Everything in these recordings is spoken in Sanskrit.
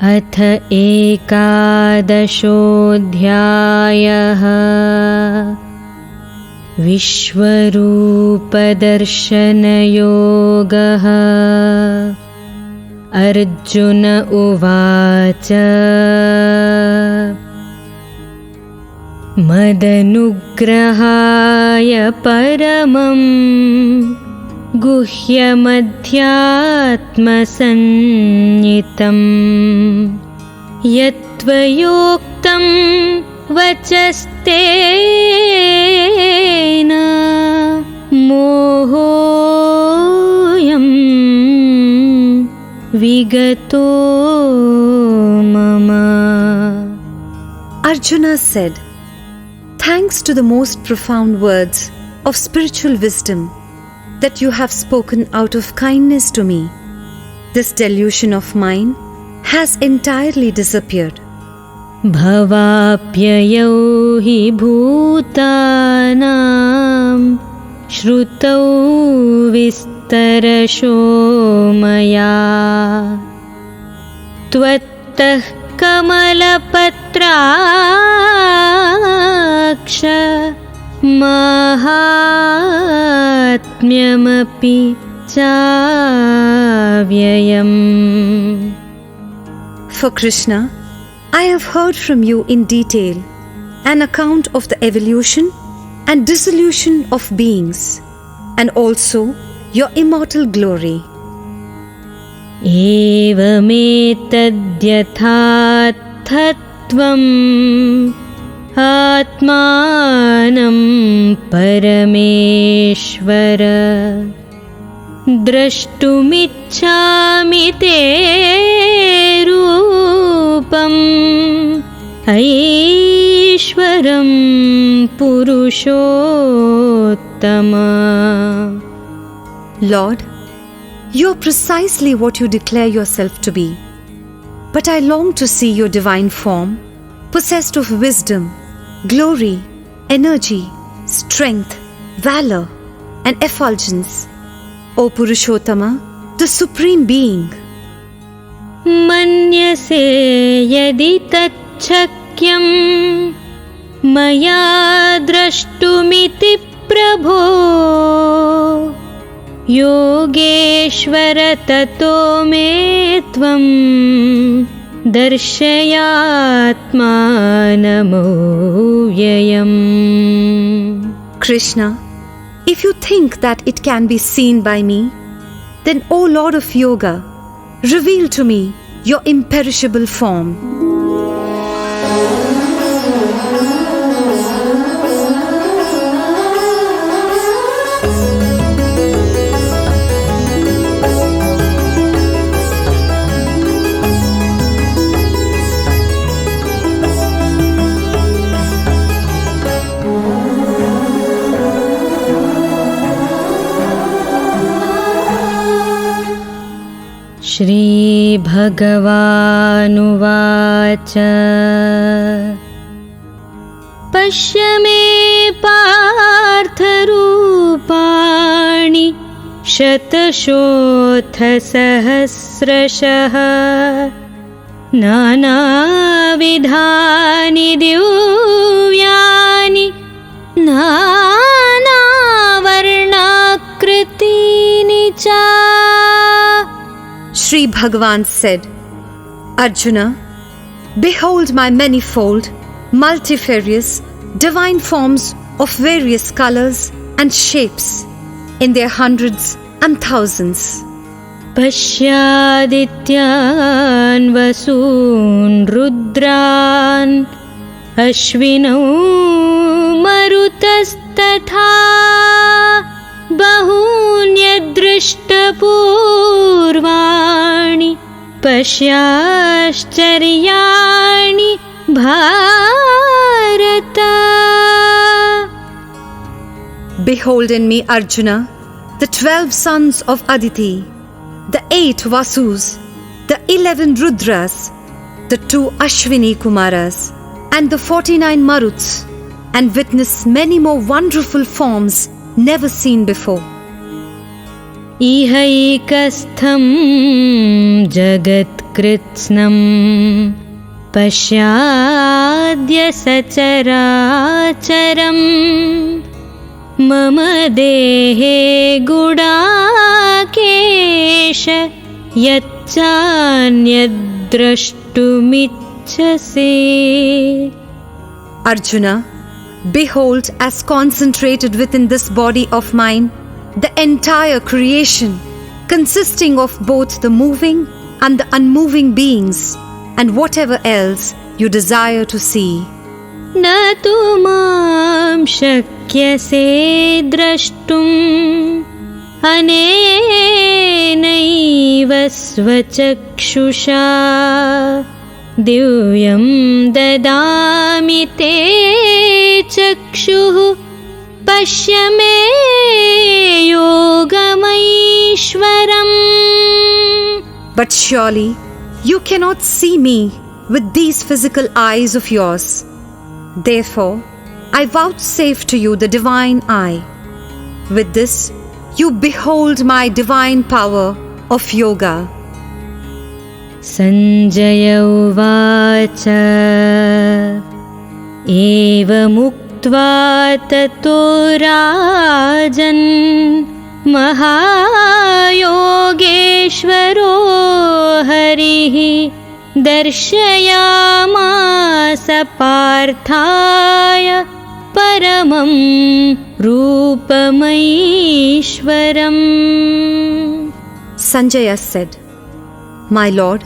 अथ एकादशोऽध्यायः विश्वरूपदर्शनयोगः। अर्जुन उवाच मदनुग्रहाय परमं गुह्यमध्यात्मसंज्ञितं यत्त्वयोक्तं वचस्तेन मोहोऽयं विगतो मम। Arjuna said, "Thanks to the most profound words of spiritual wisdom that you have spoken out of kindness to me. This delusion of mine has entirely disappeared." भवाप्ययौ हि भूतानां श्रुतौ विस्तरशो मया त्वत्तः कमलपत्राक्ष माहात्म्यमपि चाव्ययम्। For Krishna, I have heard from you in detail an account of the evolution and dissolution of beings, and also your immortal glory. एवमेतद्यथार्थत्वम् आत्मानं परमेश्वर द्रष्टुमिच्छामि ते रूपम् ऐश्वरं पुरुषोत्तम। Lord, you are precisely what you declare yourself to be. But I long to see your divine form, possessed of wisdom, glory, energy, strength, valor, and effulgence. O Purushottama, the Supreme Being. मन्यसे यदि तच्छक्यं मया द्रष्टुमिति प्रभो योगेश्वर ततो मे त्वं दर्शयात्मानमव्ययम्। Krishna, if you think that it can be seen by me, then, O Lord of Yoga, reveal to me your imperishable form. श्रीभगवानुवाच पश्य मे पार्थरूपाणि शतशोऽथ सहस्रशः नानाविधानि दिव्यानि नानावर्णाकृतीनि च। Shri Bhagavan said, Arjuna, behold my manifold, multifarious, divine forms of various colors and shapes in their hundreds and thousands. पश्यादित्यान् वसून् रुद्रान् अश्विनौ मरुतस्तथा बहून्यदृष्टपूर्वाणि पश्याश्चर्याणि Bharata. Behold in me, Arjuna, the 12 sons of Aditi, the 8 Vasus, the 11 Rudras, the 2 Ashwini Kumaras, and the 49 Maruts, and witness many more wonderful forms never seen before. इहैकस्थं जगत्कर्ता कृत्स्नं पश्याद्य सचराचरम् मम देहे गुडाकेश यच्चान्यद्द्रष्टुमिच्छसि. Arjuna, behold, as concentrated within this body of mine, the entire creation, consisting of both the moving and the unmoving beings, and whatever else you desire to see. न तु मां शक्यसे द्रष्टुम् अनेनैव स्वचक्षुषा दिव्यं ददामि ते चक्षुः पश्य मे योगमैश्वरम्. But surely you cannot see me with these physical eyes of yours. Therefore, I vouchsafe to you the divine eye. With this, you behold my divine power of yoga. Sanjay uvaच एवमुक्त्वा ततो राजन् महायोगेश्वरो हरिः दर्शयामास पार्थाय परमं रूपमैश्वरम्. Sanjaya said, My Lord,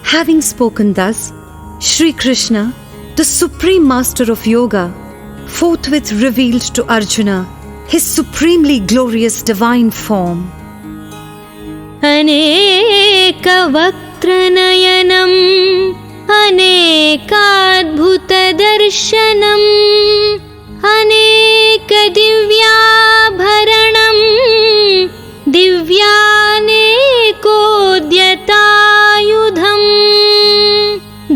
having spoken thus, Shri Krishna, the Supreme Master of Yoga, forthwith revealed to Arjuna his supremely glorious divine form. अनेकवक्त्रनयनम् अनेकाद्भुतदर्शनम् अनेकदिव्याभरणम् दिव्यानेकोद्यतायुधम्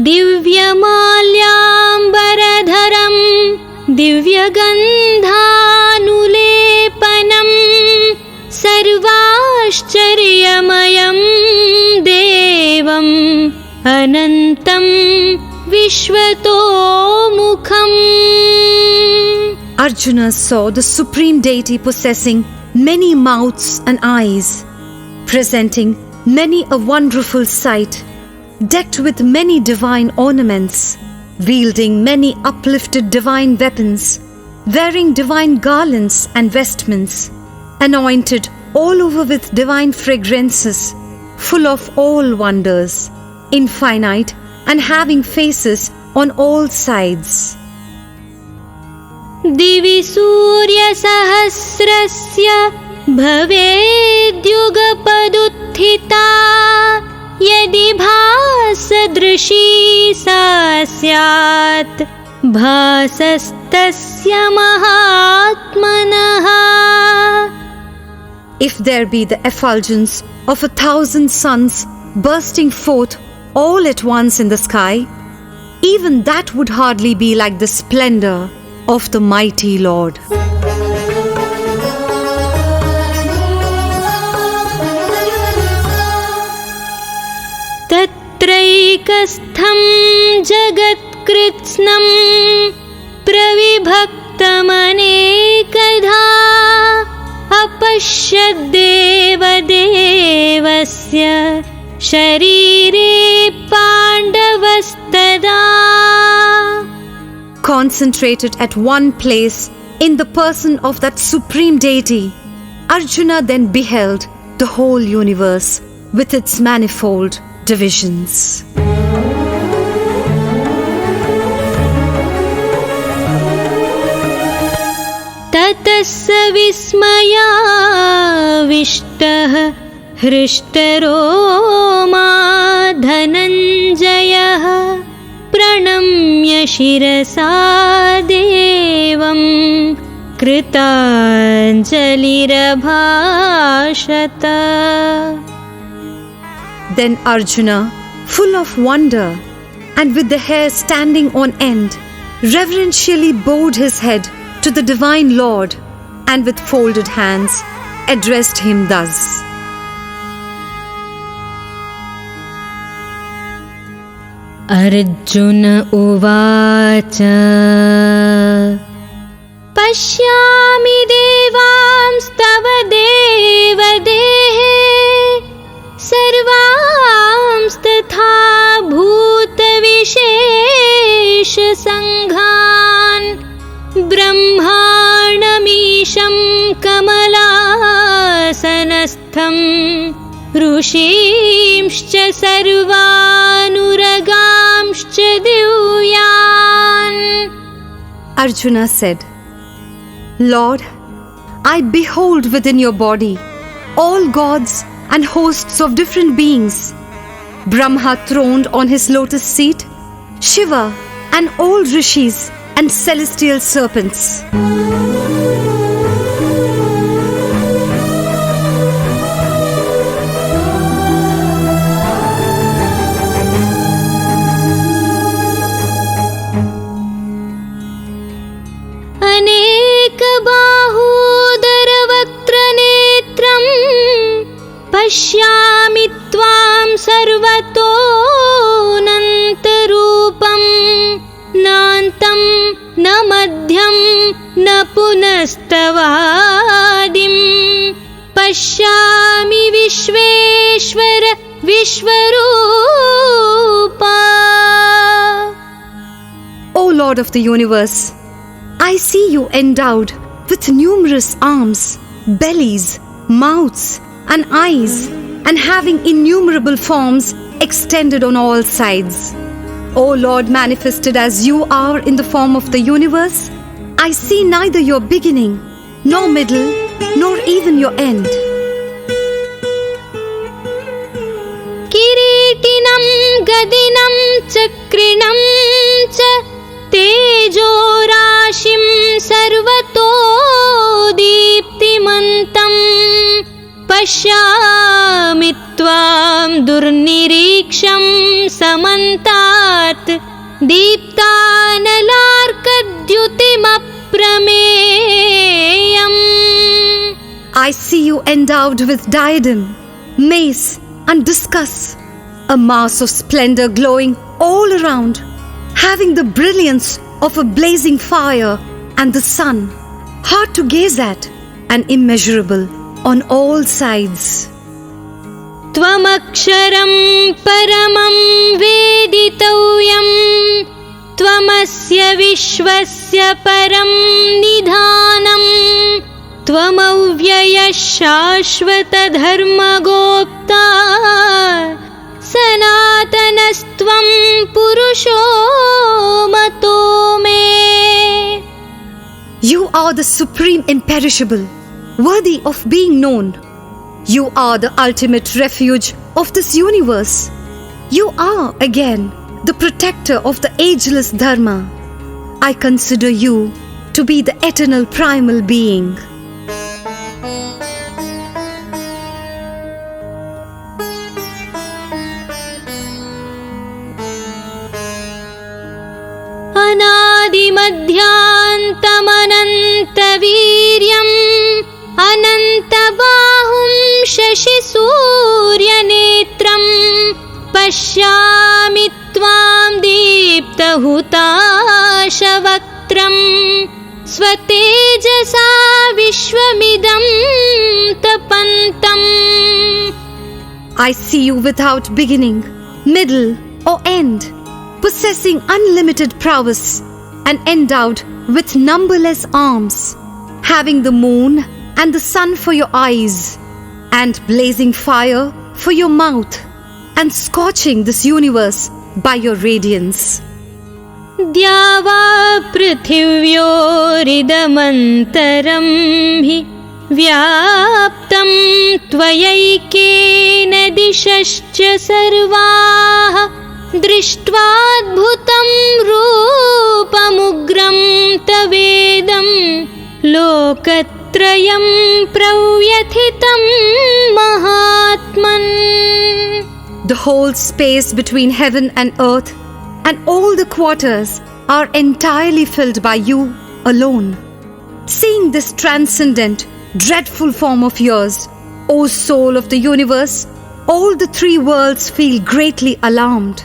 दिव्यमाल्याम्बरधरम् दिव्यगन्धानुलेपनम् सर्वाश्चर्यमयं देवम् अनन्तं विश्वतोमुखम्. Arjuna saw the supreme deity possessing many mouths and eyes, presenting many a wonderful sight, decked with many divine ornaments, wielding many uplifted divine weapons, wearing divine garlands and vestments, anointed all over with divine fragrances, full of all wonders, infinite and having faces on all sides. दिवि सूर्यसहस्रस्य भवेद्युगपदुत्थिता यदि भासदृशी सा स्यात् भासस्तस्य महात्मनः. If there be the effulgence of 1,000 suns bursting forth all at once in the sky, even that would hardly be like the splendor of the mighty Lord. तत्रैकस्थं जगत्कृत्स्नं प्रविभक्तमनेकधा अपश्यद्देवदेवस्य शरीरे पाण्डवस्तदा. Concentrated at one place in the person of that supreme deity, Arjuna then beheld the whole universe with its manifold divisions. ततः स विस्मयाविष्टः हृष्टरोमा धनञ्जयः प्रणम्य शिरसा देवं कृताञ्जलिरभाषत. Then Arjuna, full of wonder and with the hair standing on end, reverentially bowed his head to the divine Lord and with folded hands addressed him thus. Arjuna उवाच पश्यामि देवांस्तव देवदेहे सर्वांस्तथा भूतविशेषसङ्घान् ब्रह्माणमीशं कमलासनस्थं ऋषींश्च सर्वानुरगांश्च दिव्यान्. Arjuna said, Lord, I behold within your body all gods and hosts of different beings, Brahma throned on his lotus seat, Shiva and all rishis and celestial serpents. पश्यामि त्वां सर्वतोऽनन्तरूपं नान्तं न मध्यं न पुनस्तवादिं पश्यामि विश्वेश्वर विश्वरूपा. O Lord of the universe, I see you endowed with numerous arms, bellies, mouths, and eyes, and having innumerable forms extended on all sides. O Lord, manifested as you are in the form of the universe, I see neither your beginning, nor middle, nor even your end. किरीटिनं गदिनं चक्रिणं च तेजो राशिं सर्वतो दीप्तिमन्तं पश्यामि त्वां दुर्निरीक्षं समन्तात् दीप्तानलार्कद्युतिमप्रमेयम्. I see you endowed with diadem, mace, and discus, a mass of splendor glowing all around, having the brilliance of a blazing fire and the sun, hard to gaze at and immeasurable on all sides. त्वमक्षरं परमं वेदितव्यं त्वमस्य विश्वस्य परं निधानं त्वमव्ययः शाश्वतधर्मगोप्ता सनातनस्त्वं पुरुषो मतो मे. You are the supreme imperishable, worthy of being known. You are the ultimate refuge of this universe. You are, again, the protector of the ageless Dharma. I consider you to be the eternal primal being. अनादिमध्यान्तमनन्तवीर्यम् अनन्तबाहुं शशिसूर्यनेत्रं पश्यामि त्वां दीप्तहुताशवक्त्रं स्वतेजसा विश्वमिदं तपन्तम्. I see you without beginning, middle, or end, possessing unlimited prowess and endowed with numberless arms, having the moon and the sun for your eyes, and blazing fire for your mouth, and scorching this universe by your radiance. द्यावा पृथिव्योरिदमन्तरं हि व्याप्तं त्वयैकेन दिशश्च सर्वाः दृष्ट्वाद्भुतं रूपमुग्रं तवेदं लोकत्रयं प्रव्यथितं महात्मन्. The whole space between heaven and earth and all the quarters are entirely filled by you alone. Seeing this transcendent, dreadful form of yours, O soul of the universe, all the three worlds feel greatly alarmed.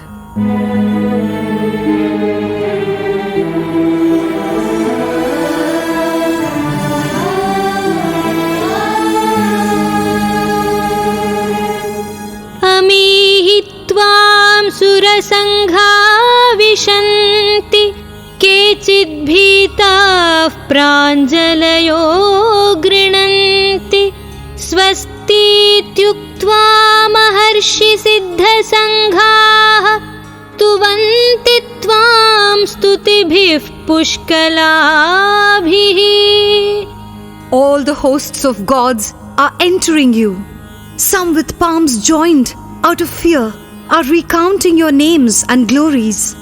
सङ्घा विशन्ति केचिद्भीताः प्राञ्जलयो गृह्णन्ति स्वस्तीत्युक्त्वा महर्षिसिद्धसङ्घाः स्तुवन्ति त्वां स्तुतिभिः पुष्कलाभिः. All the hosts of gods are entering you. Some with palms joined out of fear are recounting your names and glories.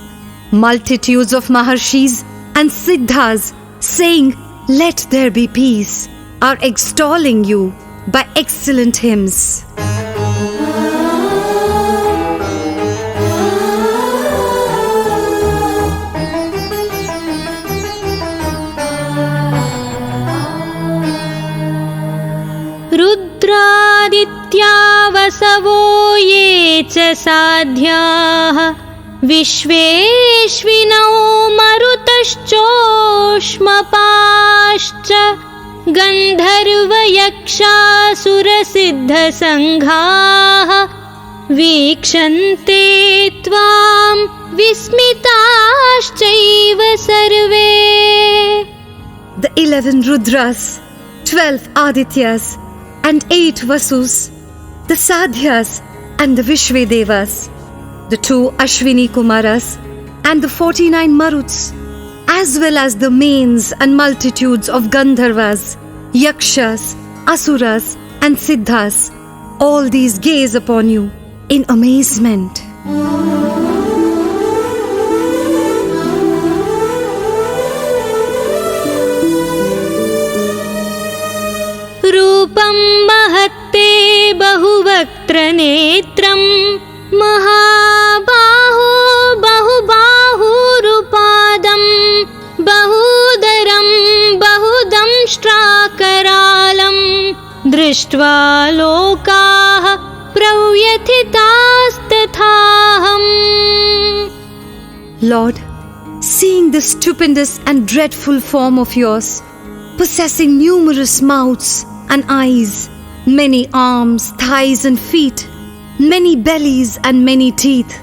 Multitudes of Maharshis and Siddhas saying, "Let there be peace," are extolling you by excellent hymns. रुद्रादित्या वसवो ये च साध्याः विश्वेश्विनो मरुतश्चोष्मपाश्च गन्धर्वयक्षासुरसिद्धसङ्घाः वीक्षन्ते त्वां विस्मिताश्चैव सर्वे. The 11 Rudras, 12 Adityas, and 8 Vasus, the Sadhyas and the Vishvedevas, the 2 Ashwini Kumaras and the 49 Maruts, as well as the mains and multitudes of Gandharvas, Yakshas, Asuras and Siddhas, all these gaze upon you in amazement. रूपं महत्ते बहुवक्त्रनेत्रं महाबाहो बहुबाहुरुपादं बहुदरं बहुदंष्ट्राकरालं दृष्ट्वा लोकाः प्रव्यथितास्तथाहम्. Lord, seeing this stupendous and dreadful form of yours, possessing numerous mouths and eyes, many arms, thighs and feet, many bellies and many teeth,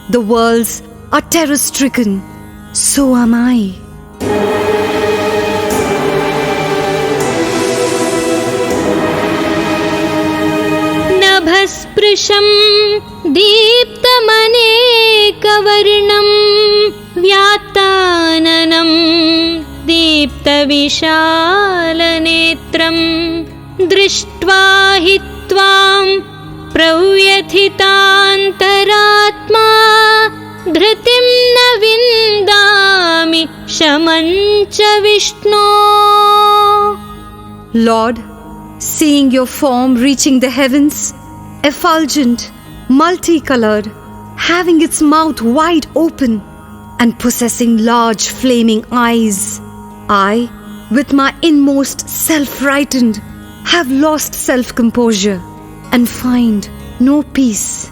the worlds are terror-stricken. So am I. नभस्पृशं दीप्तमनेकवर्णं व्यात्ताननं दीप्तविशालनेत्रं दृष्ट्वा हि त्वां प्रव्यथितान्तरात्मा धृतिं न विन्दामि शमं च विष्णो. Lord, seeing your form reaching the heavens, effulgent, multicolored, having its mouth wide open and possessing large flaming eyes, I, with my inmost self-frightened, have lost self-composure and find no peace.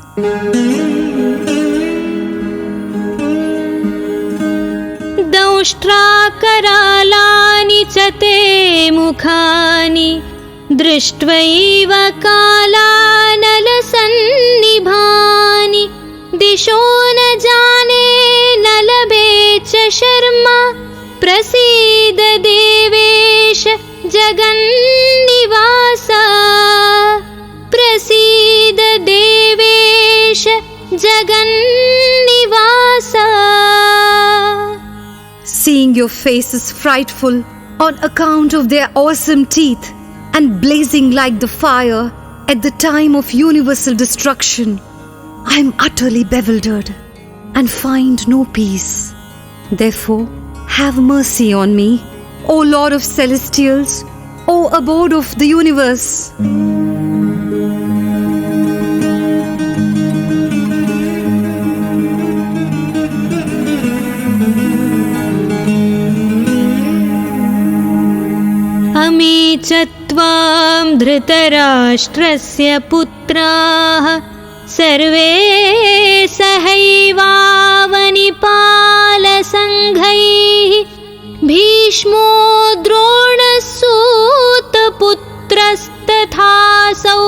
दंष्ट्राकरालानि च ते मुखानि दृष्ट्वैव कालानलसन्निभानि दिशो न जाने न लभे च शर्मा प्रसीद देवेश जगन्निवास प्रसीद देवेश जगन्निवास. Seeing your faces frightful on account of their awesome teeth and blazing like the fire at the time of universal destruction, I am utterly bewildered and find no peace. Therefore, have mercy on me, O Lord of Celestials, O abode of the universe. अमी च त्वां धृतराष्ट्रस्य पुत्राः सर्वे सहैवावनिपालसङ्घैः भीष्मो द्रोणसूतपुत्रस्तथासौ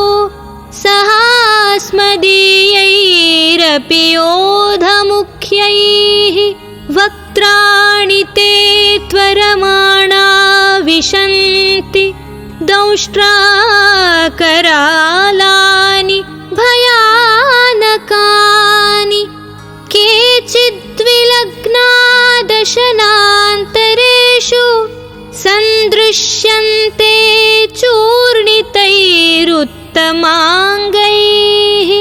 सहास्मदीयैरभिसङ्घैः अपि योधमुख्यैः वक्त्राणि ते त्वरमाणा विशन्ति दंष्ट्राकरालानि भयानकानि केचिद्विलग्ना दशनान्तरेषु सन्दृश्यन्ते चूर्णितैरुत्तमाङ्गैः.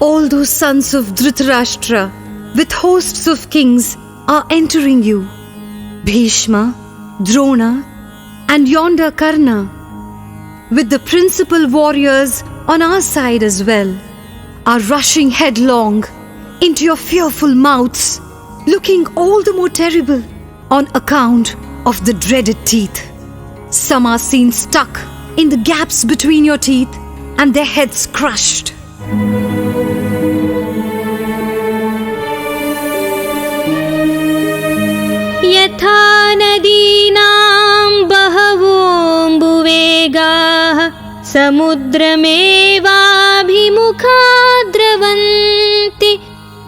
All those sons of Dhritarashtra with hosts of kings are entering you. Bhishma, Drona, and yonder Karna, with the principal warriors on our side as well, are rushing headlong into your fearful mouths, looking all the more terrible on account of the dreaded teeth. Some are seen stuck in the gaps between your teeth and their heads crushed. यथा नदीनां बहवोऽम्बुवेगाः समुद्रमेवाभिमुखा द्रवन्ति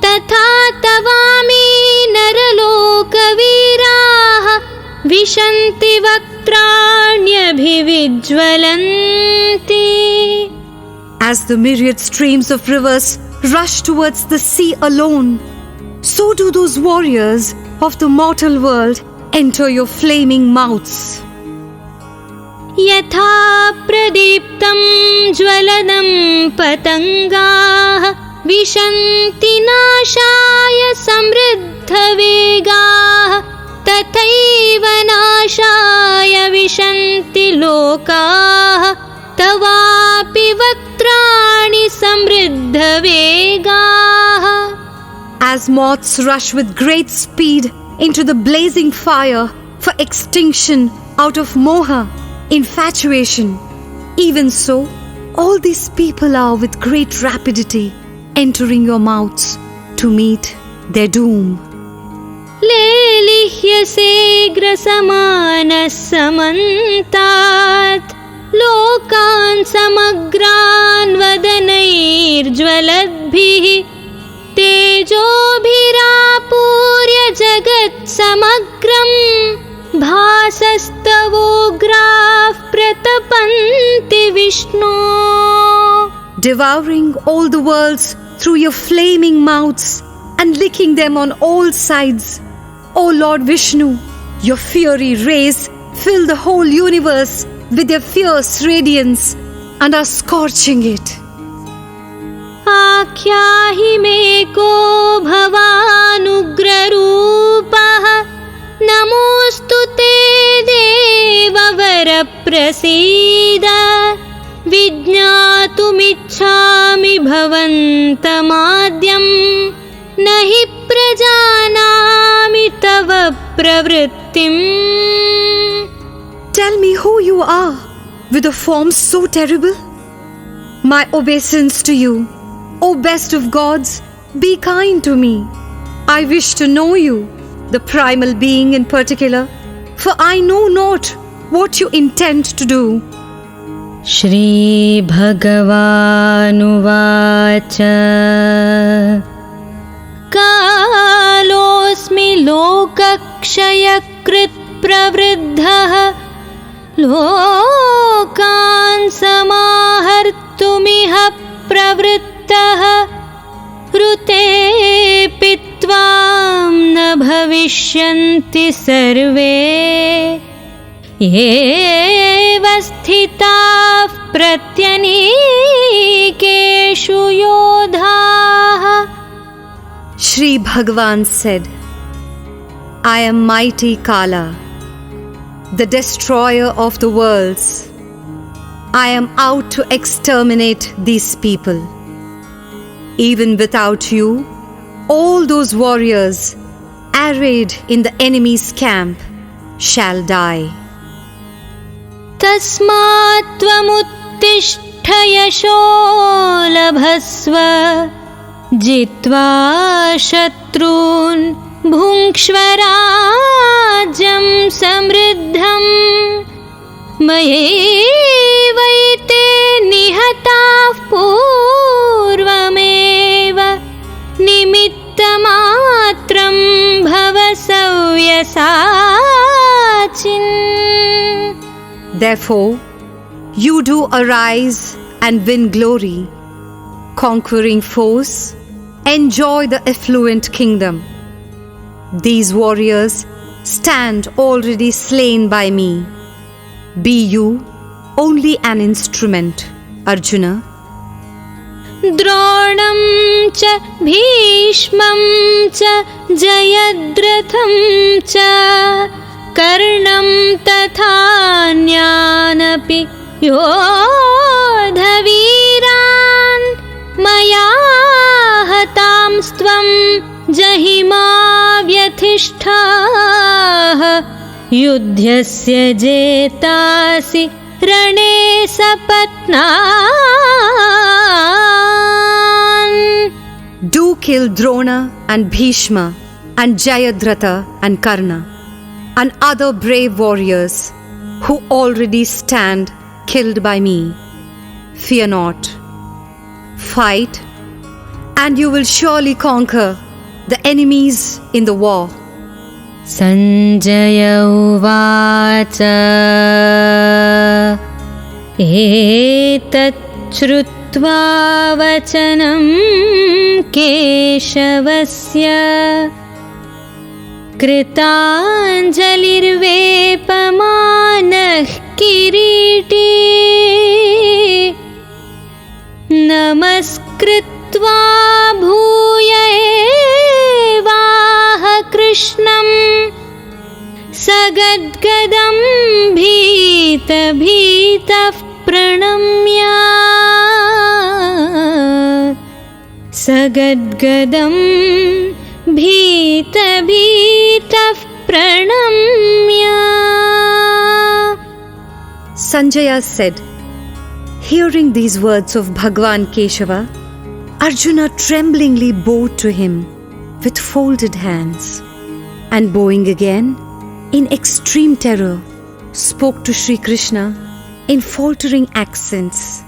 तथा तवामि नरलोकवीराः विशन्ति वक्त्राण्यभिविज्वलन्ति. As the myriad streams of rivers rush towards the sea alone, so do those warriors of the mortal world enter your flaming mouths. यथा प्रदीप्तं ज्वलनं पतङ्गाः विशन्ति नाशाय समृद्धवेगाः तथैव नाशाय विशन्ति लोकाः तवापि वक्त्राणि समृद्धवेगाः. As moths rush with great speed into the blazing fire for extinction out of moha, infatuation, even so, all these people are with great rapidity entering your mouths to meet their doom. लेलिह्यसे ग्रसमानः समन्तात् लोकान् समग्रान् वदनैर्ज्वलद्भिः तेजोभिरापूर्य जगत्समग्रं भासस्तवोग्राः प्रतपन्ति विष्णो. Devouring all the worlds through your flaming mouths and licking them on all sides. O Lord Vishnu, your fiery rays fill the whole universe with their fierce radiance and are scorching it. आख्याहि मे को भवानुग्ररूपः नमोऽस्तु ते देववरप्रसीद. विज्ञातुमिच्छामि भवन्तमाद्यं न हि प्रजानामि तव प्रवृत्तिम्. Tell me who you are with a form so terrible. My obeisance to you, O best of gods, be kind to me. I wish to know you, the primal being in particular, for I know not what you intend to do. श्रीभगवानुवाच कालोऽस्मि लोकक्षयकृत् प्रवृद्धः लोकान् समाहर्तुमिह प्रवृत्तः ऋतेऽपि त्वां न भविष्यन्ति सर्वे एव स्थिताः प्रत्यनीकेषु योधाः. Shri Bhagavan said, I am mighty Kala, the destroyer of the worlds. I am out to exterminate these people. Even without you, all those warriors arrayed in the enemy's camp shall die. तस्मात् त्वमुत्तिष्ठ यशो लभस्व जित्वा शत्रून् भुङ्क्ष्व राज्यं समृद्धम्. मयैवैते निहताः पूर्वमेव Therefore, you do arise and win glory, conquering foes, enjoy the affluent kingdom. These warriors stand already slain by me. Be you only an instrument, Arjuna. द्रोणं च भीष्मं च जयद्रथं च कर्णं तथान्यानपि योधवीरान् मया हतांस्त्वं जहिमा व्यथिष्ठाः युध्यस्य जेतासि रणे सपत्नान्. Do kill Drona and Bhishma and Jayadratha and Karna and other brave warriors who already stand killed by me. Fear not. Fight, and you will surely conquer the enemies in the war. Sanjay uvacha etat shrutva vachanam keshavasya kritanjalirvepamanah kiriti namaskritva bhuya evaah krishnam sagadgadam bhitah pranamya sagadgadam bhitah pranamya. Sanjaya said, hearing these words of Bhagwan Keshava, Arjuna tremblingly bowed to him with folded hands, and bowing again in extreme terror, spoke to Sri Krishna in faltering accents.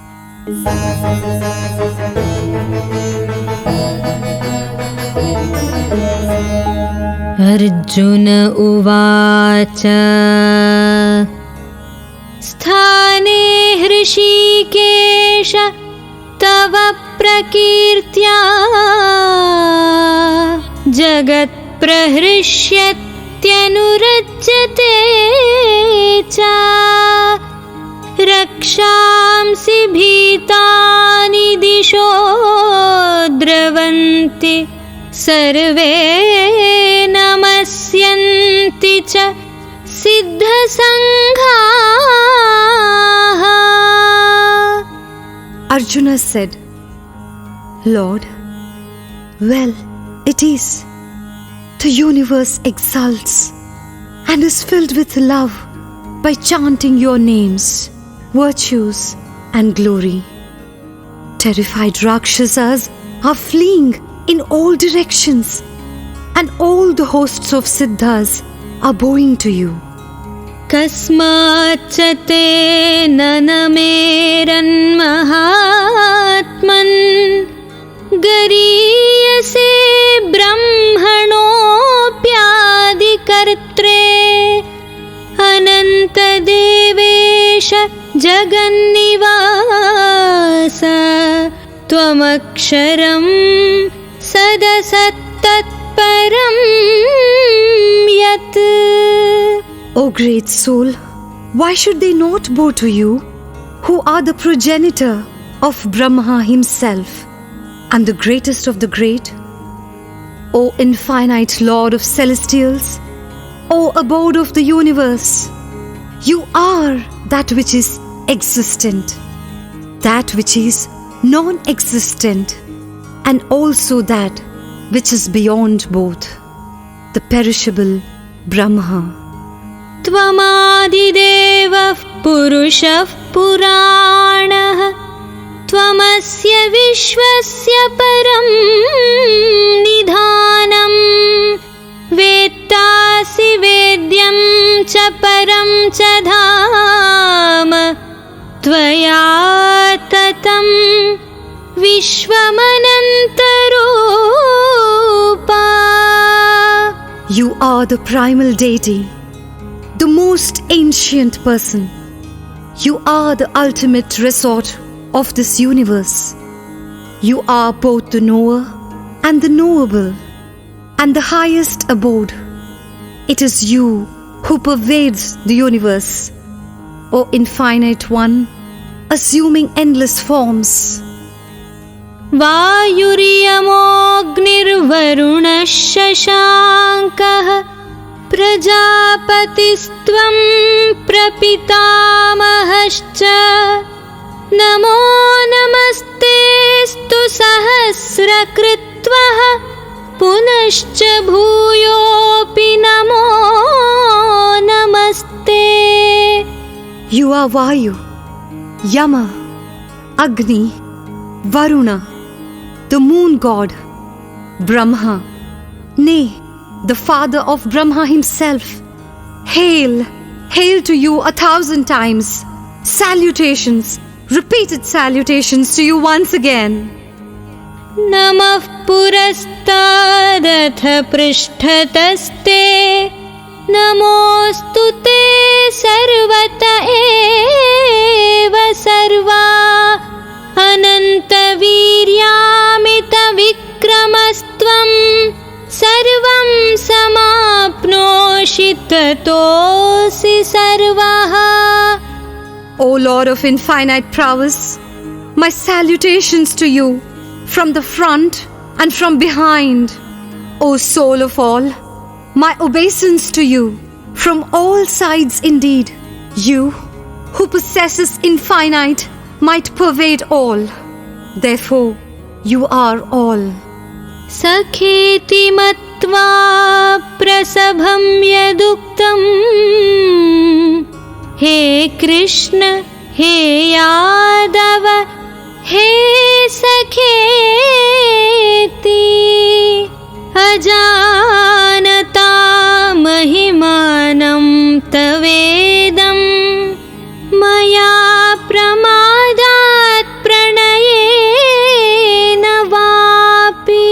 Arjuna uvacha sthane hrishikesha tava prakirtya jagat prahrishyatyanurajyate cha rakshamsi bhitani disho dravanti sarve namasyanti cha siddha sanghaha. Arjuna said, Lord, well it is. The universe exults and is filled with love by chanting your names, virtues and glory. Terrified Rakshasas are fleeing in all directions, and all the hosts of Siddhas are bowing to you. Kasmachate nanameran mahatman gariyase brahmanopyadikartre anantadevesha jagannivasa tvamaksharam sadasattatparam yat. O great soul, why should they not bow to you, who are the progenitor of Brahma himself and the greatest of the great? O infinite Lord of celestials, O abode of the universe, you are that which is existent, that which is non-existent, and also that which is beyond both, the perishable Brahma. Tvamadidevah purushah puranah tvamasya vishwasya param nidhanam vettasi vedyam cha param cha dham tvaya tatam vishwamanantarupa. You are the primal deity, the most ancient person, You are the ultimate resort of this universe. You are both the knower and the knowable, and the highest abode. It is you who pervades the universe, O Infinite One, assuming endless forms. वायुर्यमोऽग्निर्वरुणः शशाङ्कः प्रजापतिस्त्वं प्रपितामहश्च नमो नमस्तेऽस्तु सहस्रकृत्वः पुनश्च भूयोऽपि नमो नमस्ते. You are Vayu, Yama, Agni, Varuna, the moon god, Brahma, nay, the father of Brahma himself. Hail, hail to you 1,000 times. Salutations, repeated salutations to you once again. नमः पुरस्तादथ पृष्ठतस्ते नमोऽस्तु ते सर्वत एव सर्वा अनन्तवीर्यामितविक्रमस्त्वं सर्वं समाप्नोषि ततोऽसि सर्वः. O Lord of infinite prowess, my salutations to you from the front and from behind. O soul of all, my obeisance to you from all sides indeed. You who possesses infinite might pervade all. Therefore, you are all. सखेति मत्वा प्रसभं यदुक्तं हे कृष्ण हे यादव हे सखेति अजानता महिमानं तवेदं मया प्रमादात् प्रणयेन वापि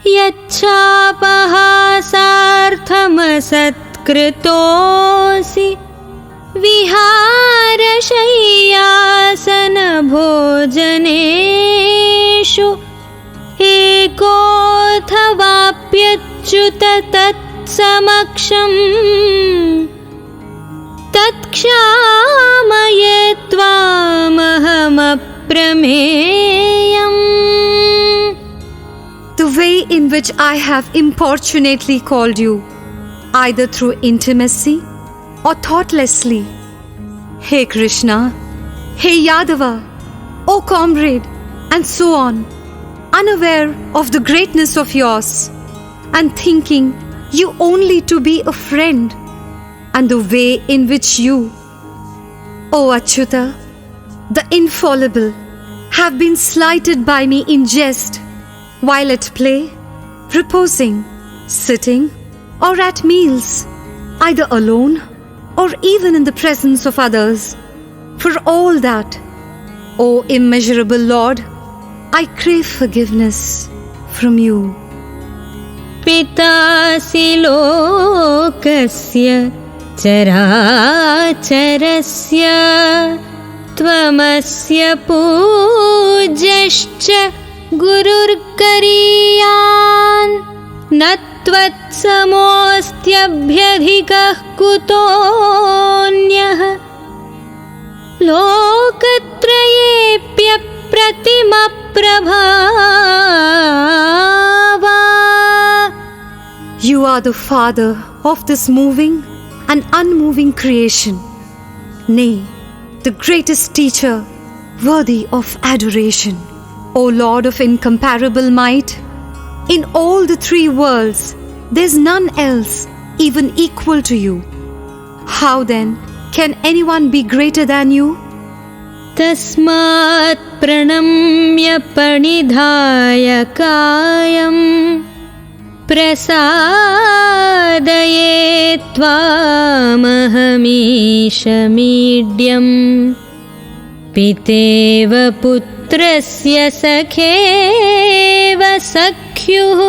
यच्छापहासार्थमसत्कृतोऽसि विहारशय्यासनभोजनेषु एकोऽथवाप्यच्युत तत्समक्षम् तत्क्षामये त्वामहमप्रमेयम्. The way in which I have importunately called you, either through intimacy or thoughtlessly. Hey Krishna, hey Yadava, O comrade, and so on, unaware of the greatness of yours, and thinking you only to be a friend, and the way in which you, O Achyuta, the infallible, have been slighted by me in jest, while at play, reposing, sitting, or at meals, either alone or even in the presence of others. For all that, O immeasurable Lord, I crave forgiveness from you. पितासि लोकस्य चराचरस्य त्वमस्य पूज्यश्च गुरुर्गरीयान् न त्वत्समोऽस्त्यभ्यधिकः कुतोऽन्यः लोकत्रयेऽप्यप्रतिमप्रभावा. You are the Father of this moving and unmoving creation, nay, the greatest teacher worthy of adoration. O Lord of incomparable might, in all the three worlds, there's none else even equal to you. How then can anyone be greater than you? तस्मात् प्रणम्य प्रणिधाय कायं प्रसादये त्वामहमीशमीड्यम् पितेव पुत्रस्य सखेव सख्युः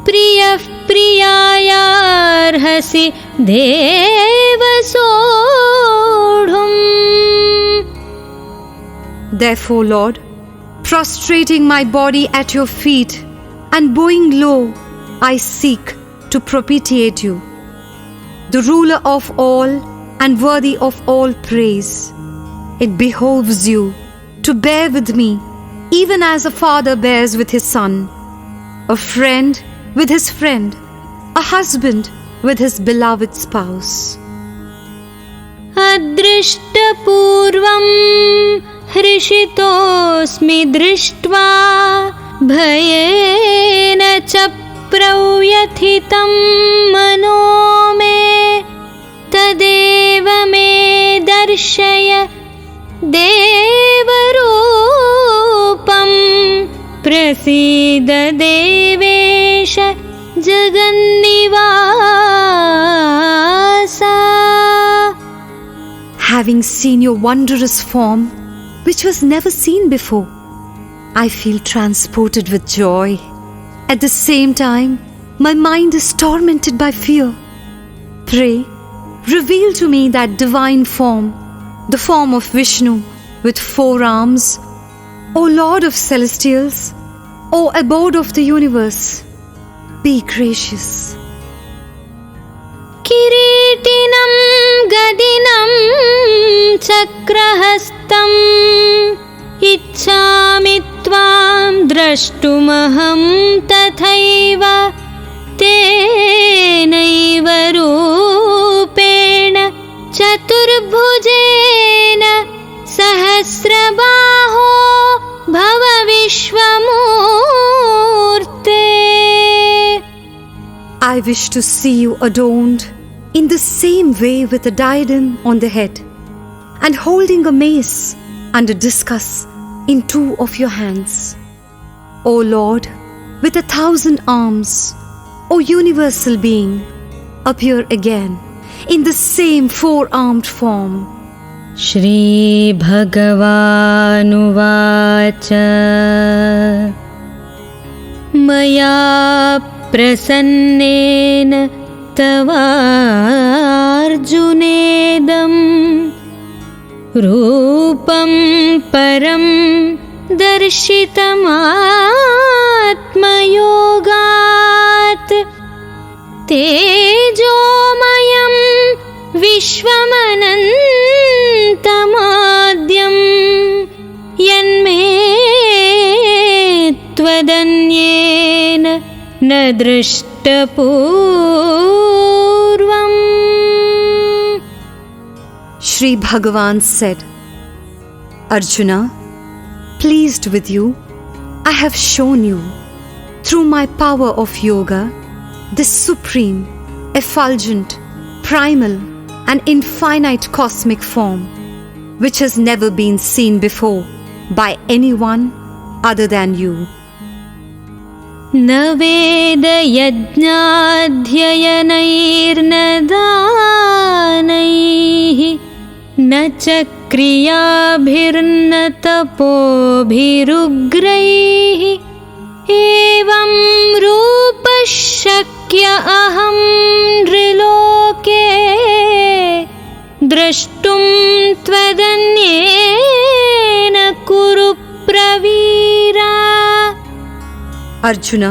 प्रियः प्रियायार्हसि देव सोढुम्. Therefore, Lord, prostrating my body at your feet and bowing low, I seek to propitiate you, the ruler of all and worthy of all praise. It behoves you to bear with me, even as a father bears with his son, a friend with his friend, a husband with his beloved spouse. अदृष्टपूर्वं हृषितोऽस्मि दृष्ट्वा भयेन च प्रव्यथितं मनो मे. तदेव मे दर्शय देवरूपं. प्रसीद देवेश जगन्निवासा. Having seen your wondrous form, which was never seen before, I feel transported with joy. At the same time, my mind is tormented by fear. Pray, reveal to me that divine form, the form of Vishnu with 4 arms, O Lord of celestials, O abode of the universe, be gracious. किरीटिनं गदिनं चक्रहस्तम् इच्छामि त्वां द्रष्टुमहं तथैव. तेनैव रूपेण चतुर्भुजेन सहस्रबाहो भव विश्वमूर्ते. I wish to see you adorned in the same way with a diadem on the head and holding a mace and a discus in 2 of your hands. O Lord, with 1,000 arms, O universal being, appear again in the same 4-armed form. श्रीभगवानुवाच मया प्रसन्नेन तवार्जुनेदं रूपं परं दर्शितमात्मयोगात्. तेजोमयं विश्वमनन्तमाद्यं यन्मे त्वदन्येन न दृष्टपूर्वम्. Shri Bhagavan said, Arjuna, pleased with you, I have shown you, through my power of yoga, this supreme, effulgent, primal and infinite cosmic form, which has never been seen before by anyone other than you. न वेदयज्ञाध्ययनैर्न दानैः न च क्रियाभिर्न तपोभिरुग्रैः एवं रूपः शक्य अहं नृलोके द्रष्टुं त्वदन्येन कुरु Pravira. Arjuna,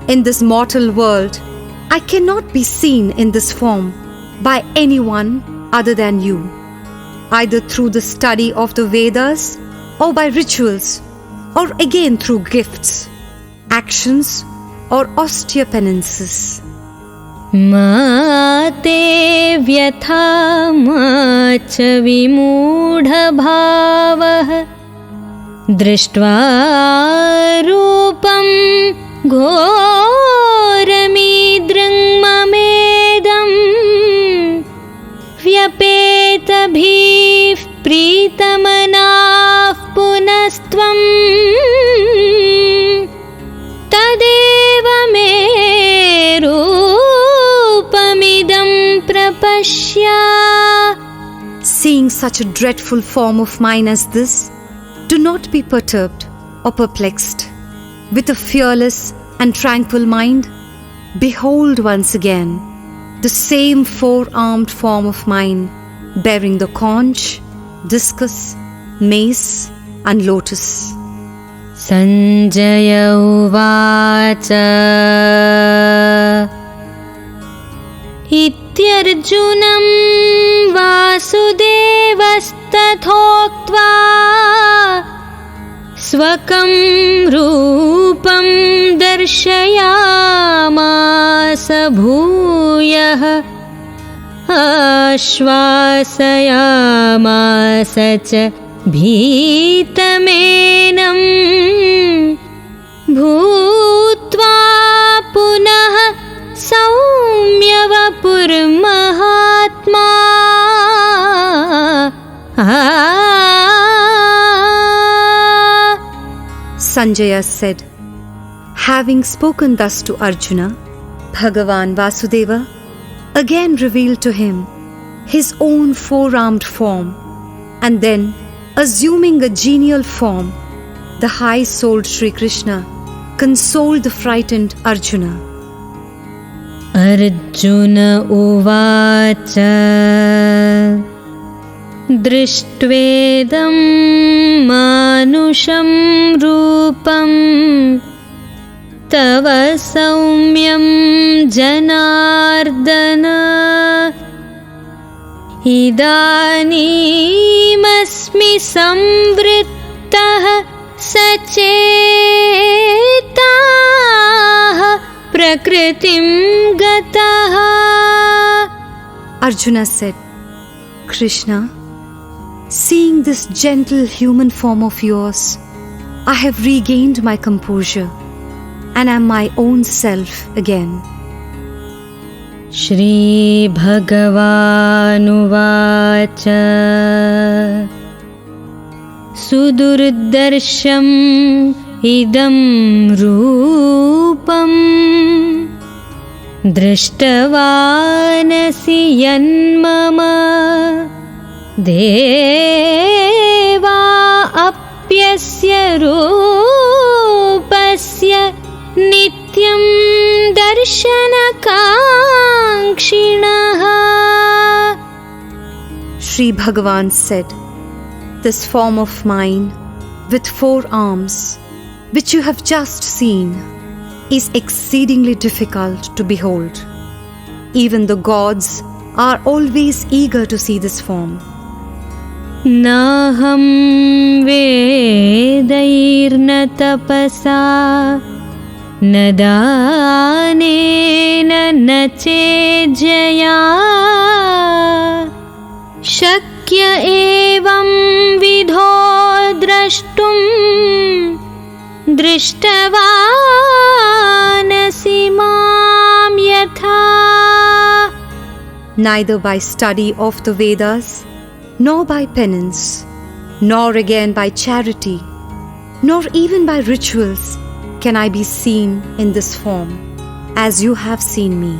in this mortal world, I cannot be seen in this form by anyone other than you, either through the study of the Vedas or by rituals, or again through gifts, actions or austere penances. मा ते व्यथा मा च विमूढभावः दृष्ट्वा रूपं घोरमीदृङ्ममेदं व्यपेतभिः प्रीतमनाः पुनस्त्वं तदेव मे रूपमिदं प्रपश्य. Seeing such a dreadful form of mine as this, do not be perturbed or perplexed. With a fearless and tranquil mind, behold once again the same four-armed form of mine, bearing the conch, discus, mace and lotus. Sanjay uvacha Ityarjunam Vasudevastathoktva Swakam Rupam Darshayamasa Bhuyah Ashvasayamasa Cha Bhitamenam Bhutva Punah Saumyavapur Mahatma Sanjaya said, having spoken thus to Arjuna, Bhagavan Vasudeva again revealed to him his own four-armed form, and then, assuming a genial form, the high-souled Sri Krishna consoled the frightened Arjuna. Arjuna uvacha Drishtvedam manusham rupam Tava saumyam janardana Idanimasmi samvrittah sachetah prakritim gataha. Arjuna said, Krishna, seeing this gentle human form of yours, I have regained my composure and am my own self again. Shri Bhagavanuvacha Sudurdarsham idam rupam Drishtavanasi yanmama Deva apyasya rupasya Nityam darshana kankshinaha. Shri Bhagavan said, this form of mine with four arms, which you have just seen, is exceedingly difficult to behold. Even the gods are always eager to see this form. Naham vedairna tapasa न दानेन न चेज्जया शक्य एवं विधो द्रष्टुं दृष्टवानसि मां यथा. Neither by study of the Vedas, nor by penance, nor again by charity, nor even by rituals can I be seen in this form, as you have seen me.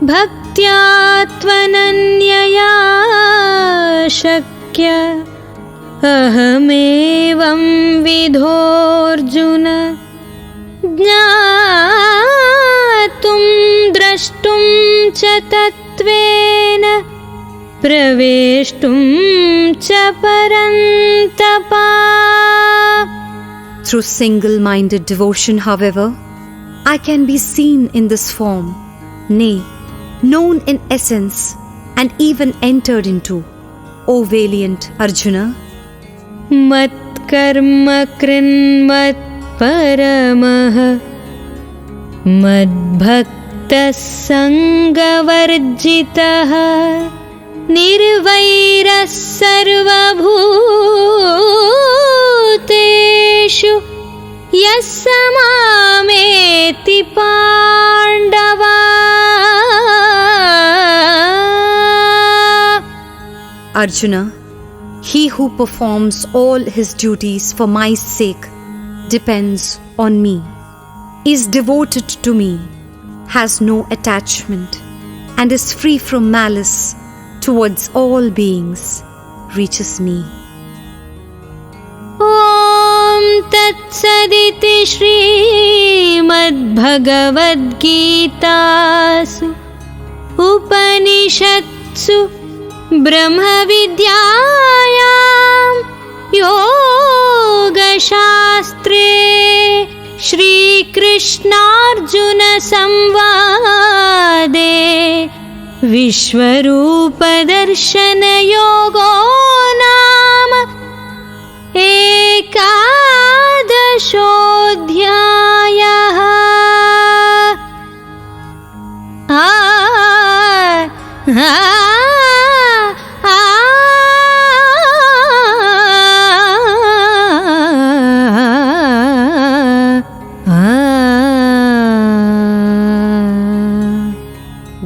Bhaktya tvananyaya shakya ahamevam vidhorjuna jnatum drashtum cha tatvena praveshtum cha parantapa. Through single-minded devotion, however, I can be seen in this form, nay, known in essence and even entered into, O valiant Arjuna. Mat karma krinmat paramah mad bhakta sangavarjitah nirvairas sarvabhuteshu yasamameti pandava. Arjuna, he who performs all his duties for my sake depends on me, is devoted to me, has no attachment, and is free from malice towards all beings, reaches me. Om तत्सदिति श्रीमद्भगवद्गीतासु उपनिषत्सु ब्रह्मविद्यायां योगशास्त्रे श्रीकृष्णार्जुनसंवादे विश्वरूपदर्शनयोगो नाम एकादशोऽध्यायः।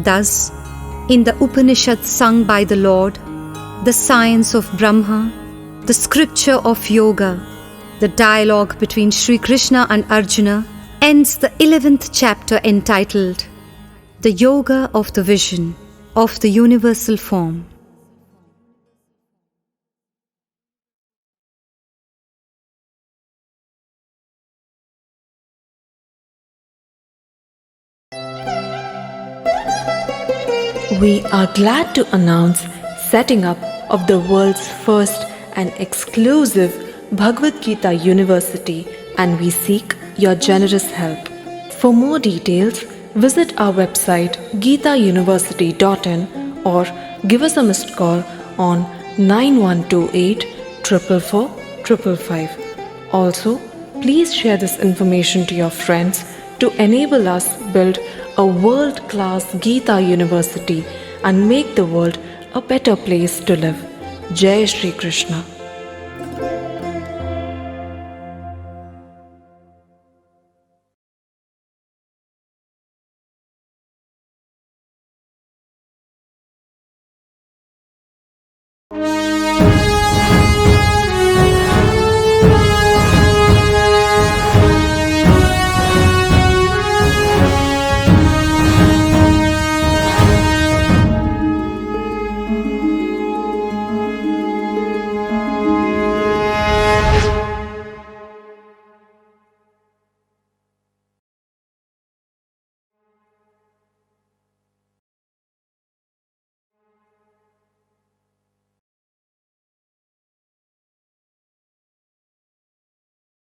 Thus, in the Upanishads sung by the Lord, the science of Brahma, the scripture of yoga, the dialogue between Sri Krishna and Arjuna ends the 11th chapter entitled The Yoga of the Vision of the Universal Form. We are glad to announce setting up of the world's first and exclusive Bhagavad Gita University, and we seek your generous help. For more details, visit our website geetauniversity.in or give us a missed call on 9128 444 555. Also, please share this information to your friends to enable us build a world-class Gita University and make the world a better place to live. Jai Shri Krishna.